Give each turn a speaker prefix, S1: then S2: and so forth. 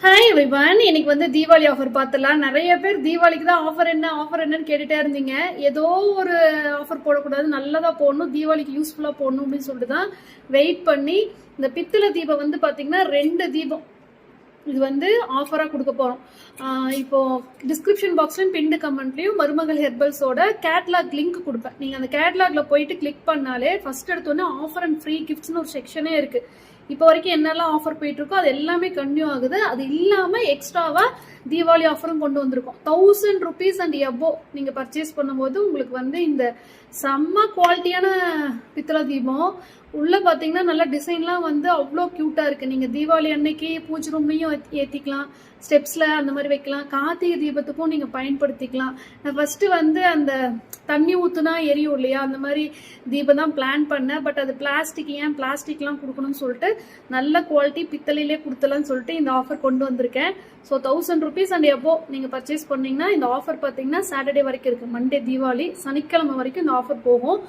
S1: Hi everyone, இன்னைக்கு வந்து Deepavali offer பார்த்துலாம். நிறைய பேர் தீபாவளிக்கு தான் ஆஃபர் என்னன்னு கேட்டுட்டே இருந்தீங்க. ஏதோ ஒரு ஆஃபர் போடக்கூடாது, நல்லதா போடணும், தீபாவளிக்கு யூஸ்ஃபுல்லா போடணும் அப்படின்னு சொல்லிட்டு தான் வெயிட் பண்ணி இந்த பித்தளை தீபம் வந்து பாத்தீங்கன்னா 2 தீபம் இது வந்து ஆஃபரா கொடுக்க போறோம். இப்போ டிஸ்கிரிப்ஷன் பாக்ஸ்லயும் பின்டு கமெண்ட்லயும் மருமகள் ஹெர்பல்ஸோட கேட்லாக் லிங்க் கொடுப்பேன். நீங்க அந்த கேட்லாக்ல போயிட்டு கிளிக் பண்ணாலே ஃபர்ஸ்ட் எடுத்தோடனே ஆஃபர் அண்ட் ஃப்ரீ கிஃப்ட்ஸ்னு ஒரு செக்ஷனே இருக்கு. இப்போ வரைக்கும் என்னெல்லாம் ஆஃபர் போயிட்டு இருக்கோ அது எல்லாமே கன்டினியூ ஆகுது. அது இல்லாம எக்ஸ்ட்ராவா தீபாவளி ஆஃபரும் கொண்டு வந்திருக்கோம். 1000 rupees அண்ட் எபோ நீங்க பர்ச்சேஸ் பண்ணும்போது உங்களுக்கு வந்து இந்த செம்ம குவாலிட்டியான பித்தளை தீபம் உள்ள பாத்தீங்கன்னா நல்ல டிசைன்லாம் வந்து அவ்வளோ கியூட்டா இருக்கு. நீங்க தீபாவளி அன்னைக்கு பூஜை ரூம்லயும் ஏத்திக்கலாம், ஸ்டெப்ஸ்ல அந்த மாதிரி வைக்கலாம், கார்த்திகை தீபத்துக்கும் நீங்க பயன்படுத்திக்கலாம். நான் ஃபர்ஸ்ட் வந்து அந்த தண்ணி ஊத்துனா எரியும் இல்லையா, அந்த மாதிரி தீபம் தான் பிளான் பண்ணேன். பட் அது ஏன் பிளாஸ்டிக்லாம் கொடுக்கணும்னு சொல்லிட்டு நல்ல குவாலிட்டி பித்தளையிலே கொடுத்தலாம்னு சொல்லிட்டு இந்த ஆஃபர் கொண்டு வந்திருக்கேன். ஸோ 1000 rupees அண்ட் எபோ நீங்க பர்ச்சேஸ் பண்ணீங்கன்னா இந்த ஆஃபர் பாத்தீங்கன்னா சாட்டர்டே வரைக்கும் இருக்கு. மண்டே தீபாவளி, சனிக்கிழமை வரைக்கும் இந்த ஆஃபர் போகும்.